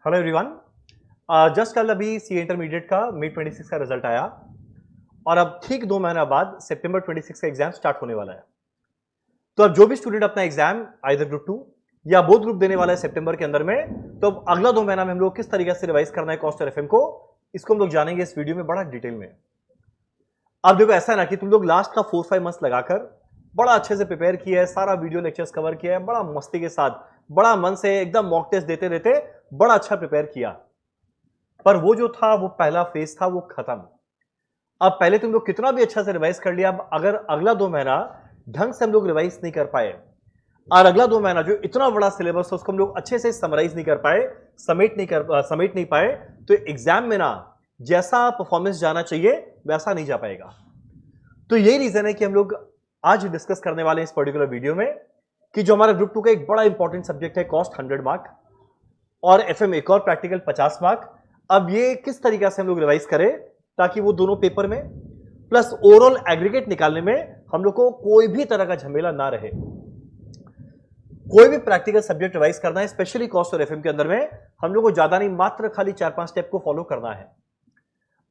Hello everyone. Just कल अभी सी intermediate का मई 26 का रिजल्ट आया और अब ठीक 2 महीना बाद सितंबर 26 का एग्जाम स्टार्ट होने वाला है। तो अब जो भी स्टूडेंट अपना एग्जाम आइदर ग्रुप 2 या बोथ ग्रुप देने वाला है सितंबर के अंदर में, तो अब अगला 2 महीना में हम लोग किस तरीके से रिवाइज करना है कॉस्ट और एफएम को, इसको हम लोग जानेंगे इस वीडियो में बड़ा डिटेल में। अब देखो ऐसा है ना कि तुम लोग लास्ट का 4-5 मंथ्स लगाकर बड़ा अच्छे से प्रिपेयर किया है, सारा वीडियो लेक्चर्स कवर किया है, बड़ा मस्ती के साथ, बड़ा मन से एकदम मॉक टेस्ट देते देते बड़ा अच्छा प्रिपेयर किया। पर वो जो था वो पहला फेज था, वो खत्म। अब पहले तुम लोग कितना भी अच्छा से रिवाइज कर लिया, अब अगर अगला 2 महीना ढंग से हम लोग रिवाइज नहीं कर पाए और अगला 2 महीना जो इतना बड़ा सिलेबस है उसको हम लोग अच्छे से समराइज नहीं कर पाए, समेट नहीं पाए, तो एग्जाम में ना जैसा परफॉर्मेंस जाना चाहिए वैसा नहीं जा पाएगा। तो यही रीजन है कि हम लोग आज डिस्कस करने वाले हैं इस पर्टिकुलर वीडियो में कि जो हमारा ग्रुप 2 का एक बड़ा इंपॉर्टेंट सब्जेक्ट है कॉस्ट 100 मार्क और एफएम एक और प्रैक्टिकल 50 मार्क, अब ये किस तरीके से हम लोग रिवाइज करें ताकि वो दोनों पेपर में प्लस ओवरऑल एग्रीगेट निकालने में हम लोग को कोई भी तरह का झमेला ना रहे। कोई भी प्रैक्टिकल सब्जेक्ट रिवाइज करना है, स्पेशली कॉस्ट और एफएम के अंदर में हम लोग को ज्यादा नहीं, मात्र खाली 4-5 स्टेप को फॉलो करना है।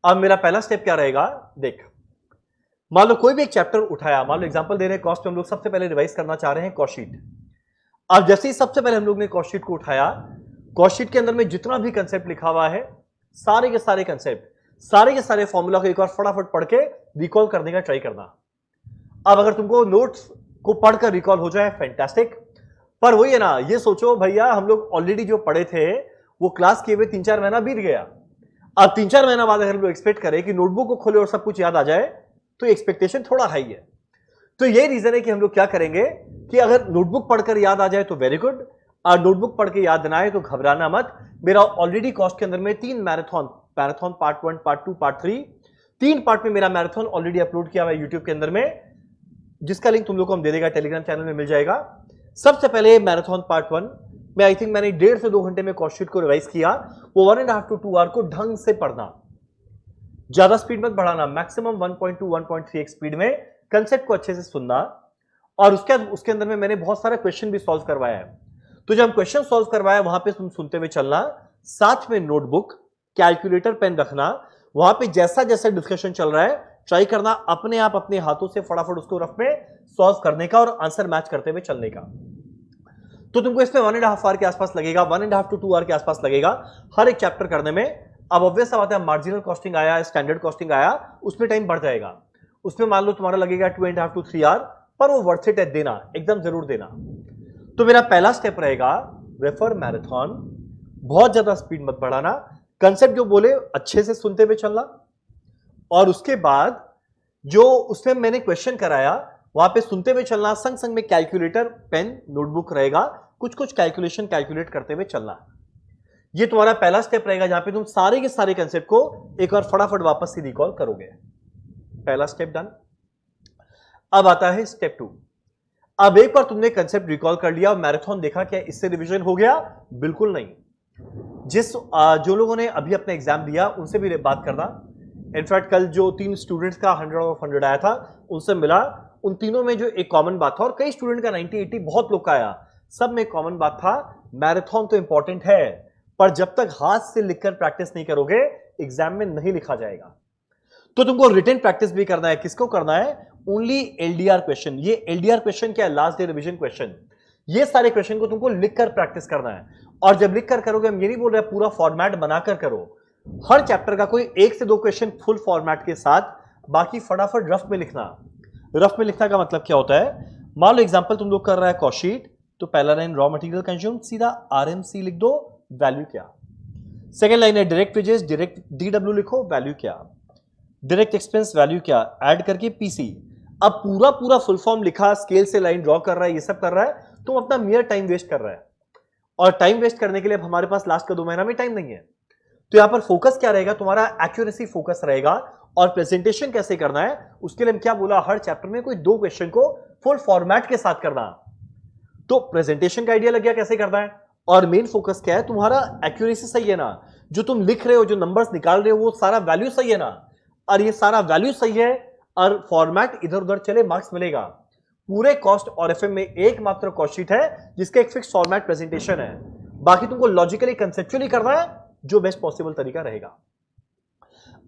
अब मेरा पहला स्टेप क्या रहेगा, देख मान लो कोई भी एक चैप्टर उठाया, मान लो एग्जांपल दे रहे हैं कॉस्ट में हम लोग सबसे पहले रिवाइज करना चाह रहे हैं कॉस्ट शीट। अब जैसे ही सबसे पहले हम लोग ने कॉस्ट शीट को उठाया, कॉस्ट शीट के अंदर में जितना भी कंसेप्ट लिखा हुआ है, सारे के सारे कंसेप्ट, सारे के सारे फॉर्मूला को एक बार फटाफट पढ़ के रिकॉल करने का ट्राई करना। अब अगर तुमको नोट्स को पढ़कर रिकॉल हो जाए फैंटास्टिक, पर वही है ना, ये सोचो भैया हम लोग ऑलरेडी जो पढ़े थे वो क्लास किए हुए 3-4 महीना बीत गया। अब 3-4 महीना बाद अगर हम लोग एक्सपेक्ट करें कि नोटबुक को खोले और सब कुछ याद आ जाए, तो एक्सपेक्टेशन थोड़ा हाई है। तो यही रीजन है कि हम लोग क्या करेंगे कि अगर नोटबुक पढ़कर याद आ जाए तो वेरी गुड, और नोटबुक पढ़ के याद ना आए तो घबराना मत। मेरा ऑलरेडी कॉस्ट के अंदर में 3 marathon part 1, part 2, part 3, 3 part में मेरा मैराथन ऑलरेडी अपलोड किया हुआ है यूट्यूब के अंदर में, जिसका लिंक तुम लोग को हम दे देगा, टेलीग्राम चैनल में मिल जाएगा। सबसे पहले मैराथन पार्ट 1 में आई थिंक मैंने 1.5 से 2 घंटे में कॉस्ट शीट को रिवाइज किया। वो 1.5 to 2 आवर को ढंग से पढ़ना, ज्यादा स्पीड मत बढ़ाना, मैक्सिमम 1.2 1.3x स्पीड में कंसेप्ट को अच्छे से सुनना। और उसके अंदर में मैंने बहुत सारे क्वेश्चन भी सॉल्व करवाया है, तो जब हम क्वेश्चन सॉल्व करवाया वहां पे तुम सुनते हुए चलना, साथ में नोटबुक कैलकुलेटर पेन रखना, वहां पे जैसा जैसा डिस्कशन चल रहा है ट्राई करना अपने आप अपने हाथों से फटाफट उसको रफ में सॉल्व करने का और आंसर मैच करते हुए चलने का। तो तुमको इसमें 1.5 आवर के आसपास लगेगा, 1.5 to 2 आवर के आसपास लगेगा हर एक चैप्टर करने में। अब ऑब्वियस बात है, मार्जिनल कॉस्टिंग आया, स्टैंडर्ड कॉस्टिंग आया, उसमें टाइम बढ़ जाएगा, उसमें मान लो तुम्हारा लगेगा 2.5 to 3 आवर, पर वो वर्थ इट है, देना एकदम जरूर देना। तो मेरा पहला स्टेप रहेगा रेफर मैराथन, बहुत ज्यादा स्पीड मत बढ़ाना, कंसेप्ट जो बोले अच्छे से सुनते हुए चलना। और उसके बाद जो उसमें मैंने क्वेश्चन कराया वहां पे सुनते हुए चलना, संग संग में कैलकुलेटर पेन नोटबुक रहेगा, कुछ कुछ कैलकुलेशन कैलकुलेट करते हुए चलना। ये तुम्हारा पहला स्टेप रहेगा जहां पे तुम सारे के सारे कंसेप्ट को एक बार फटाफट वापस से रिकॉल करोगे। पहला स्टेप डन। अब आता है स्टेप 2। अब एक बार तुमने कंसेप्ट रिकॉल कर लिया और मैराथन देखा, क्या इससे रिवीजन हो गया? बिल्कुल नहीं। जो लोगों ने अभी अपना एग्जाम दिया उनसे भी बात करना। इनफैक्ट कल जो 3 स्टूडेंट्स का 100 ऑफ 100 आया था उनसे मिला, उन तीनों में जो एक कॉमन बात था, और कई स्टूडेंट का 90-80 बहुत लोग का आया, सब में कॉमन बात था, मैराथन तो इंपॉर्टेंट है पर जब तक हाथ से लिखकर प्रैक्टिस नहीं करोगे एग्जाम में नहीं लिखा जाएगा। तो तुमको रिटन प्रैक्टिस भी करना है। किसको करना है? Only LDR question. ये एलडीआर क्वेश्चन क्या है? Last day revision question. ये सारे क्वेश्चन को तुमको लिखकर प्रैक्टिस करना है, और जब लिखकर करोगे, हम ये नहीं बोल रहे पूरा फॉर्मेट बनाकर करो, हर चैप्टर का कोई 1 से 2 क्वेश्चन फुल फॉर्मेट के साथ, बाकी फटाफट रफ में लिखना। रफ में लिखने का मतलब क्या होता है? मान लो एग्जांपल तुम लोग कर रहा है कॉस्ट शीट, तो पहला लाइन रॉ मटेरियल कंज्यूम, सीधा आरएमसी लिख दो, वैल्यू क्या। सेकेंड लाइन है डायरेक्ट वेजेस, डायरेक्ट डीडब्ल्यू लिखो, वैल्यू क्या। डायरेक्ट एक्सपेंस, वैल्यू क्या, ऐड करके पीसी। अब पूरा पूरा फुल फॉर्म लिखा, स्केल से लाइन ड्रॉ कर रहा है, ये सब कर रहा है, तुम अपना मियर टाइम वेस्ट कर रहा है, और टाइम वेस्ट करने के लिए हमारे पास लास्ट का 2 महीना में टाइम नहीं है। तो यहां पर फोकस क्या रहेगा? तुम्हारा एक्यूरेसी फोकस रहेगा, और प्रेजेंटेशन कैसे करना है उसके लिए हम क्या बोला, हर चैप्टर में कोई 2 क्वेश्चन को फुल फॉर्मेट के साथ करना। तो प्रेजेंटेशन का आइडिया लग गया कैसे करना है, और मेन फोकस क्या है? तुम्हारा एक्यूरेसी सही है ना, जो तुम लिख रहे हो, जो नंबर्स निकाल रहे हो, वो सारा वैल्यू सही है ना, और ये सारा वैल्यू सही है और फॉर्मेट इधर उधर चले, मार्क्स मिलेगा। पूरे कॉस्ट और एफएम में एकमात्र कॉस्ट शीट है जिसका एक फिक्स फॉर्मेट प्रेजेंटेशन है, बाकी तुमको लॉजिकली कंसेप्चुअली करना है जो बेस्ट पॉसिबल तरीका रहेगा।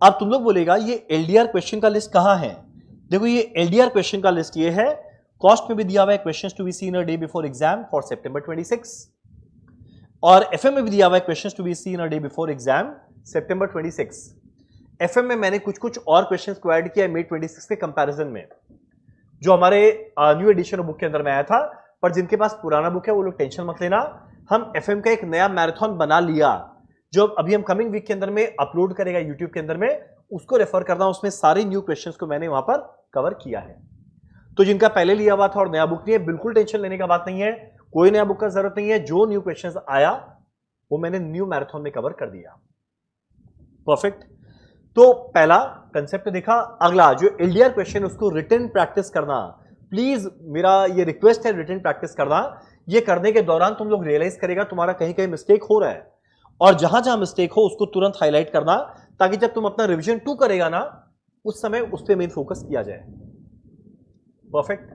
अब तुम लोग बोलेगा ये एलडीआर क्वेश्चन का लिस्ट कहां है? देखो ये एलडीआर क्वेश्चन का लिस्ट ये है, कॉस्ट में भी दिया हुआ है questions to be seen a day before exam for September 26, और एफएम में भी दिया हुआ है questions to be seen a day before exam September 26। FM में मैंने कुछ कुछ और क्वेश्चंस को ऐड किया है मे 26 के कंपैरिजन में, जो हमारे न्यू एडिशन बुक के अंदर में आया था। पर जिनके पास पुराना बुक है वो लोग टेंशन मत लेना, हम एफएम का एक नया मैराथन बना लिया जो अभी हम कमिंग वीक के अंदर में अपलोड करेगा यूट्यूब के अंदर में, उसको रेफर करना, उसमें सारे न्यू क्वेश्चंस को मैंने वहां पर कवर किया है। तो जिनका पहले लिया हुआ था और नया बुक नहीं है, बिल्कुल टेंशन लेने का बात नहीं है, कोई नया बुक का जरूरत नहीं है, जो न्यू क्वेश्चंस आया वो मैंने न्यू मैराथन में कवर कर दिया। परफेक्ट। तो पहला कंसेप्ट देखा। अगला जो एलडीआर क्वेश्चन उसको रिटन प्रैक्टिस करना, प्लीज मेरा ये रिक्वेस्ट है, रिटन प्रैक्टिस करना। ये करने के दौरान तुम लोग रियलाइज करेगा तुम्हारा कहीं कहीं मिस्टेक हो रहा है, और जहां जहां मिस्टेक हो उसको तुरंत हाईलाइट करना, ताकि जब तुम अपना रिवीजन 2 करेगा ना उस समय उस पर मेन फोकस किया जाए। परफेक्ट।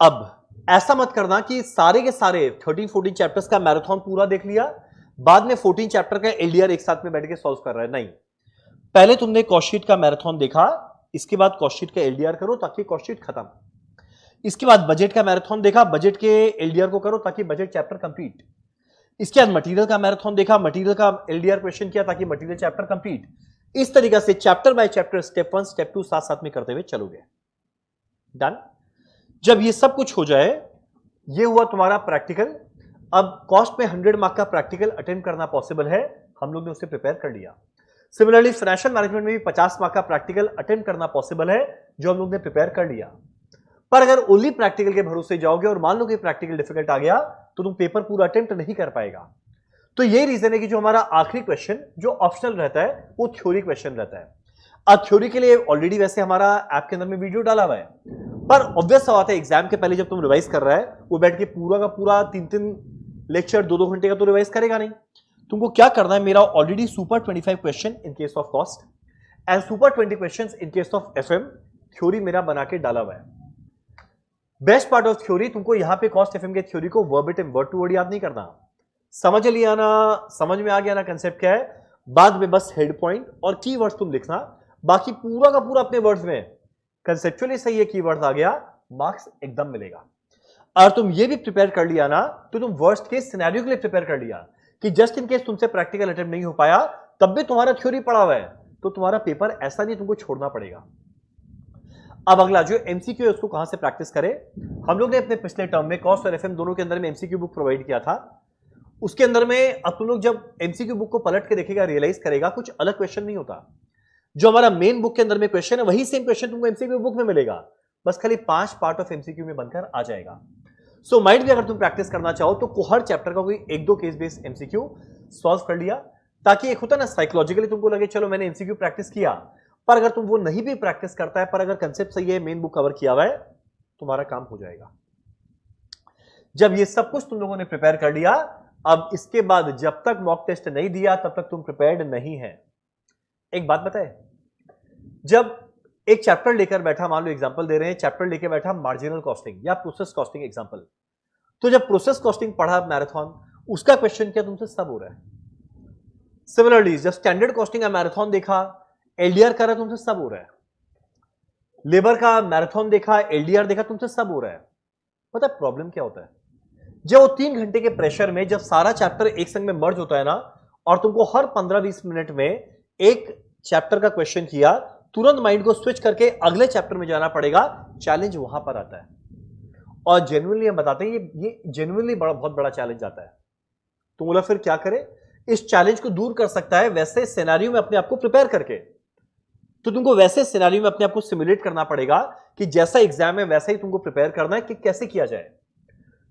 अब ऐसा मत करना कि सारे के सारे 13-14 चैप्टर्स का मैराथन पूरा देख लिया, बाद में 14 चैप्टर का एलडीआर एक साथ में बैठ के सॉल्व कर रहा है। नहीं, पहले तुमने कॉस्टशीट का मैराथन देखा, इसके बाद कॉस्टशीट का एलडीआर करो ताकि कॉस्टशीट खत्म। इसके बाद बजट का मैराथन देखा, बजट के एलडीआर को करो ताकि बजट चैप्टर कंप्लीट। इसके बाद मटेरियल का मैराथन देखा, मटेरियल का एलडीआर क्वेश्चन किया ताकि मटेरियल चैप्टर कंप्लीट। इस तरीके से chapter by chapter step 1 step 2 साथ साथ में करते हुए चलोगे। डन। जब ये सब कुछ हो जाए, ये हुआ तुम्हारा प्रैक्टिकल। अब कॉस्ट में 100 मार्क का प्रैक्टिकल अटेम्प्ट करना पॉसिबल है, हम लोग ने उसे प्रिपेयर कर लिया। सिमिलरली फाइनेंशियल मैनेजमेंट में भी 50 मार्क का प्रैक्टिकल अटेम्प्ट करना पॉसिबल है, जो हम लोग ने प्रिपेयर कर लिया। पर अगर ओनली प्रैक्टिकल के भरोसे जाओगे और मान लो कि प्रैक्टिकल डिफिकल्ट आ गया तो तुम पेपर पूरा अटेम्प्ट नहीं कर पाएगा। तो यही रीजन है कि जो हमारा आखिरी क्वेश्चन जो ऑप्शनल रहता है वो थ्योरी क्वेश्चन रहता है। अब थ्योरी के लिए ऑलरेडी वैसे हमारा ऐप के अंदर में वीडियो डाला हुआ है, पर ऑब्वियस सा बात है एग्जाम के पहले जब तुम रिवाइज कर रहा है वो बैठ के पूरा का पूरा 3-3 लेक्चर 2-2 घंटे का तो रिवाइज करेगा नहीं। तुमको क्या करना है, मेरा already super 25 question in case of cost and super 20 questions in case of FM theory मेरा बना के डाला हुआ है। बेस्ट पार्ट ऑफ थ्योरी, तुमको यहां पे कॉस्ट एफएम के थ्योरी को वर्बेटिम वर्ड टू वर्ड याद नहीं करना, समझ लिया ना, समझ में आ गया ना कंसेप्ट क्या है, बाद में बस हेड पॉइंट और कीवर्ड्स तुम लिखना, बाकी पूरा का पूरा अपने वर्ड्स में कंसेप्चुअली सही है, कीवर्ड्स आ गया मार्क्स एकदम मिलेगा। और तुम ये भी प्रिपेयर कर लिया ना, तो तुम वर्स्ट केस सिनेरियो के लिए प्रिपेयर कर लिया कि जस्ट इन केस तुमसे प्रैक्टिकल अटेम्प्ट नहीं हो पाया तब भी तुम्हारा थ्योरी पड़ा हुआ है, तो तुम्हारा पेपर ऐसा नहीं तुमको छोड़ना पड़ेगा। अब अगला जो एमसीक्यू है उसको कहां से प्रैक्टिस करें। हम लोग ने अपने पिछले टर्म में कॉस्ट और एफएम दोनों के अंदर में एमसीक्यू बुक प्रोवाइड किया था, उसके अंदर में अब तुम लोग जब एमसीक्यू बुक को पलट के देखेगा रियलाइज करेगा कुछ अलग क्वेश्चन नहीं होता। जो हमारा मेन बुक के अंदर में क्वेश्चन है वही सेम क्वेश्चन तुमको एमसीक्यू बुक में मिलेगा, बस खाली 5 पार्ट ऑफ एमसीक्यू में बनकर आ जाएगा। सो माइंड भी अगर तुम प्रैक्टिस करना चाहो तो हर चैप्टर का कोई 1-2 केस बेस्ड एमसीक्यू सॉल्व कर लिया, ताकि एक होता ना साइकोलॉजिकली तुमको लगे चलो मैंने एमसीक्यू प्रैक्टिस किया, पर अगर तुम वो नहीं भी प्रैक्टिस करता है पर अगर कंसेप्ट सही है, मेन बुक कवर किया हुआ है, तुम्हारा काम हो जाएगा। जब ये सब कुछ तुम लोगों ने प्रिपेयर कर लिया, अब इसके बाद जब तक मॉक टेस्ट नहीं दिया तब तक तुम प्रिपेयर्ड नहीं है। एक बात बताए, जब एक चैप्टर लेकर बैठा, मान लो एग्जांपल दे रहे हैं, चैप्टर लेकर बैठा मार्जिनल कॉस्टिंग या प्रोसेस कॉस्टिंग एग्जांपल, तो जब प्रोसेस कॉस्टिंग पढ़ा मैराथन, उसका क्वेश्चन क्या तुमसे सब हो रहा है। सिमिलरली जब स्टैंडर्ड कॉस्टिंग का मैराथन देखा, एलडीआर कर रहा तुमसे सब हो रहा है। लेबर का मैराथन देखा, एलडीआर देखा, तुमसे सब हो रहा है। पता है प्रॉब्लम क्या होता है, जब वो 3 घंटे के प्रेशर में जब सारा चैप्टर एक संग में मर्ज होता है ना, और तुमको हर 15-20 मिनट में एक चैप्टर का क्वेश्चन किया, तुरंत माइंड को स्विच करके अगले चैप्टर में जाना पड़ेगा, चैलेंज वहां पर आता है। और जेन्युइनली हम बताते हैं ये जेन्युइनली बहुत बड़ा चैलेंज आता है। तो बोला फिर क्या करें, इस चैलेंज को दूर कर सकता है वैसे सिनेरियो में अपने आप को प्रिपेयर करके। तो तुमको वैसे सिनेरियो में अपने आप को सिमुलेट करना पड़ेगा कि जैसा एग्जाम है वैसा ही तुमको प्रिपेयर करना है कि कैसे किया जाए।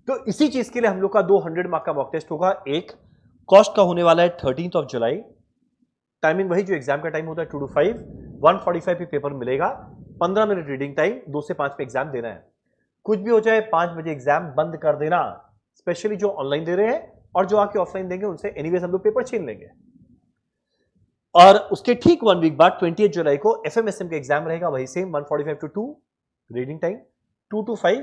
तो इसी चीज के लिए हम लोग का 200 मार्क का मॉक टेस्ट होगा। एक कॉस्ट का होने वाला है 13 जुलाई, टाइमिंग वही जो एग्जाम का टाइम होता है 2 to 5, 1:45 पे पेपर मिलेगा, 15 मिनट रीडिंग टाइम, 2 से 5 पे एग्जाम देना है। कुछ भी हो जाए 5 बजे एग्जाम बंद कर देना, स्पेशली जो ऑनलाइन दे रहे हैं और जो आके ऑफलाइन देंगे उनसे एनीवेज हम लोग पेपर छीन लेंगे। और उसके ठीक 1 वीक बाद 20 जुलाई को एफएमएसएम का एग्जाम रहेगा, वही same 1:45 to 2 reading time, 2 to 5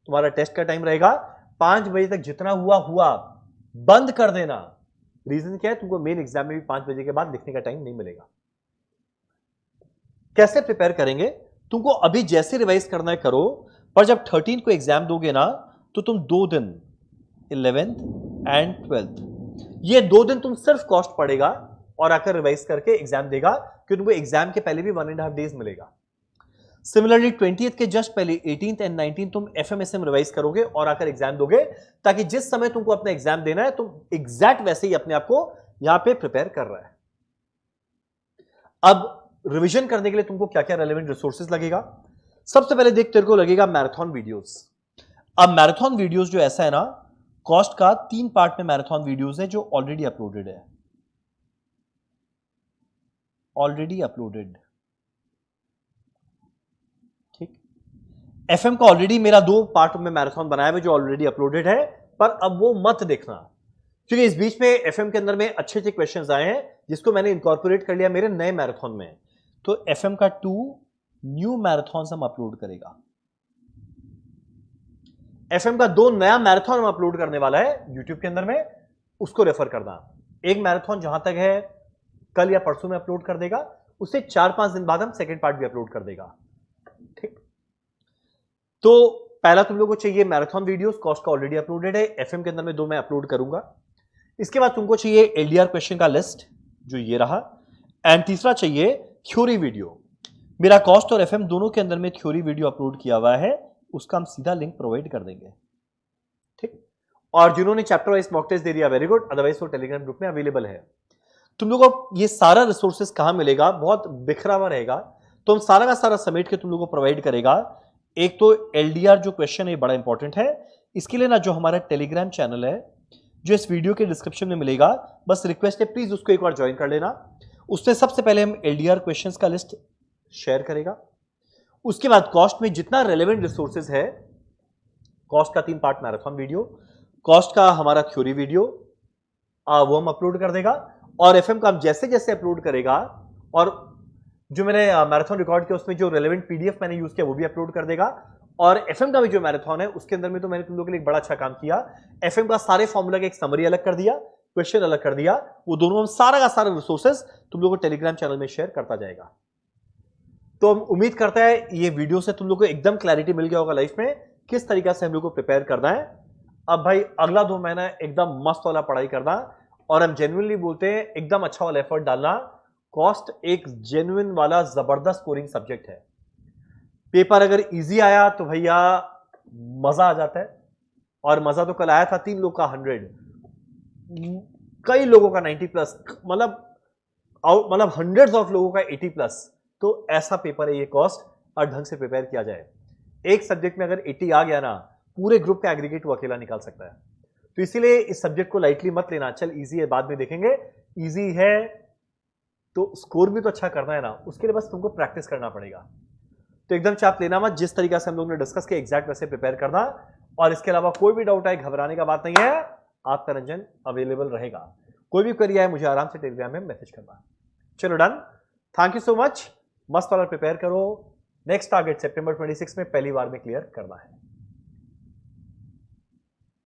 तुम्हारा टेस्ट का टाइम रहेगा। 5 बजे तक जितना हुआ, बंद कर देना। रीजन क्या है? तुमको मेन एग्जाम में भी 5 बजे के बाद लिखने का टाइम नहीं मिलेगा। कैसे प्रिपेयर करेंगे? तुमको अभी जैसे रिवाइज करना है करो, पर जब 13 को एग्जाम दोगे ना, तो तुम 2 दिन 11th एंड 12th, ये 2 दिन तुम सिर्फ कॉस्ट पड़ेगा और आकर रिवाइज करके एग्जाम देगा, क्योंकि तुमको एग्जाम के पहले भी 1.5 डेज मिलेगा। सिमिलरली 20th के जस्ट पहले 18th एंड 19th तुम FMSM रिवाइज करोगे और आकर एग्जाम दोगे, ताकि जिस समय तुमको अपना एग्जाम देना है तुम एग्जैक्ट वैसे ही अपने आप को यहां पे प्रिपेयर कर रहा है। अब रिवीजन करने के लिए तुमको क्या क्या रेलेवेंट रिसोर्सेज लगेगा? सबसे पहले देख, तेरे को लगेगा मैराथन वीडियोस। अब मैराथन वीडियोस जो ऐसा है ना, कॉस्ट का 3 पार्ट में मैराथन वीडियोस है जो ऑलरेडी अपलोडेड है, ऑलरेडी अपलोडेड। ठीक, FM का ऑलरेडी मेरा 2 पार्ट में मैराथन बनाया हुआ जो ऑलरेडी अपलोडेड है, पर अब वो मत देखना, क्योंकि इस बीच में FM के अंदर में अच्छे अच्छे क्वेश्चंस आए हैं जिसको मैंने इंकॉर्पोरेट कर लिया मेरे नए मैराथन में। तो FM का 2 न्यू मैराथन हम अपलोड करेगा। FM का 2 नया मैराथन हम अपलोड करने वाला है YouTube के अंदर में, उसको रेफर करना। एक मैराथन जहां तक है कल या परसों में अपलोड कर देगा, उससे 4-5 दिन बाद हम सेकंड पार्ट भी अपलोड कर देगा। ठीक, तो पहला तुम लोगों को चाहिए मैराथन वीडियोस, कॉस्ट का ऑलरेडी अपलोडेड है, FM के अंदर में 2 मैं अपलोड करूंगा। इसके बाद तुमको चाहिए LDR क्वेश्चन का लिस्ट, जो ये रहा, एंड तीसरा चाहिए थ्योरी वीडियो। मेरा कॉस्ट और FM दोनों के अंदर में थ्योरी वीडियो अपलोड किया हुआ है, उसका हम सीधा लिंक प्रोवाइड कर देंगे। ठीक, और जिन्होंने चैप्टर वाइज मॉक टेस्ट दे दिया वेरी गुड, अदरवाइज वो टेलीग्राम ग्रुप में अवेलेबल है। तुम लोगों को ये सारा रिसोर्सेज कहां मिलेगा? बहुत बिखरा हुआ रहेगा, तो हम सारा का सारा समेट के तुम लोगों को प्रोवाइड करेगा। एक तो LDR जो क्वेश्चन है बड़ा इंपॉर्टेंट है, इसके लिए ना जो हमारा टेलीग्राम चैनल है जो इस वीडियो के डिस्क्रिप्शन में मिलेगा, बस रिक्वेस्ट है प्लीज उसको एक बार ज्वाइन कर लेना। उसमें सबसे पहले हम LDR क्वेश्चंस का लिस्ट शेयर करेगा, उसके बाद कॉस्ट में जितना रेलेवेंट रिसोर्सेज है, कॉस्ट का 3 पार्ट मैराथन वीडियो, कॉस्ट का हमारा थ्योरी वीडियो वो हम अपलोड कर देगा, और FM का हम जैसे जैसे अपलोड करेगा, और जो मैंने मैराथन रिकॉर्ड किया उसमें जो रेलेवेंट PDF मैंने यूज किया वो भी अपलोड कर देगा। और FM का भी जो मैराथन है उसके अंदर में तो मैंने तुम लोगों के लिए एक बड़ा अच्छा काम किया, FM का सारे फॉर्मूला का एक समरी अलग कर दिया, क्वेश्चन अलग कर दिया, वो दोनों हम सारा का सारा रिसोर्सेज तुम लोगों को टेलीग्राम चैनल में शेयर करता जाएगा। तो हम उम्मीद करता है ये वीडियो से तुम लोग को एकदम क्लैरिटी मिल गया होगा लाइफ में किस तरीका से हम लोग को प्रिपेयर करना है। अब भाई अगला 2 महीना एकदम मस्त वाला पढ़ाई करना, और हम जेन्युइनली बोलते हैं एकदम अच्छा वाला एफर्ट डालना। कॉस्ट एक जेन्युइन वाला जबरदस्त स्कोरिंग सब्जेक्ट है। पेपर अगर इजी आया तो भैया मजा आ जाता है, और मजा तो कल आया था 3 लोग का 100, कई लोगों का 90+, मतलब हंड्रेड्स ऑफ लोगों का 80+। तो ऐसा पेपर है ये कॉस्ट, और ढंग से प्रिपेयर किया जाए। एक सब्जेक्ट में अगर 80 आ गया ना, पूरे ग्रुप का एग्रीगेट वो अकेला निकाल सकता है। तो इसीलिए इस सब्जेक्ट को लाइटली मत लेना। चल इजी है बाद में देखेंगे, इजी है तो स्कोर भी तो अच्छा करना है ना, उसके लिए बस तुमको प्रैक्टिस करना पड़ेगा। तो एकदम चाप लेना मत, जिस तरीका से हम लोगों ने डिस्कस किया एग्जैक्ट वैसे प्रिपेयर करना। और इसके अलावा कोई भी डाउट आए, घबराने का बात नहीं है, आपका रंजन अवेलेबल रहेगा। कोई भी क्वेरी आए मुझे आराम से टेलीग्राम में मैसेज करना। चलो done, thank you so much. मस्त वाला प्रिपेयर करो, नेक्स्ट टारगेट सितंबर 26 में पहली बार में क्लियर करना है।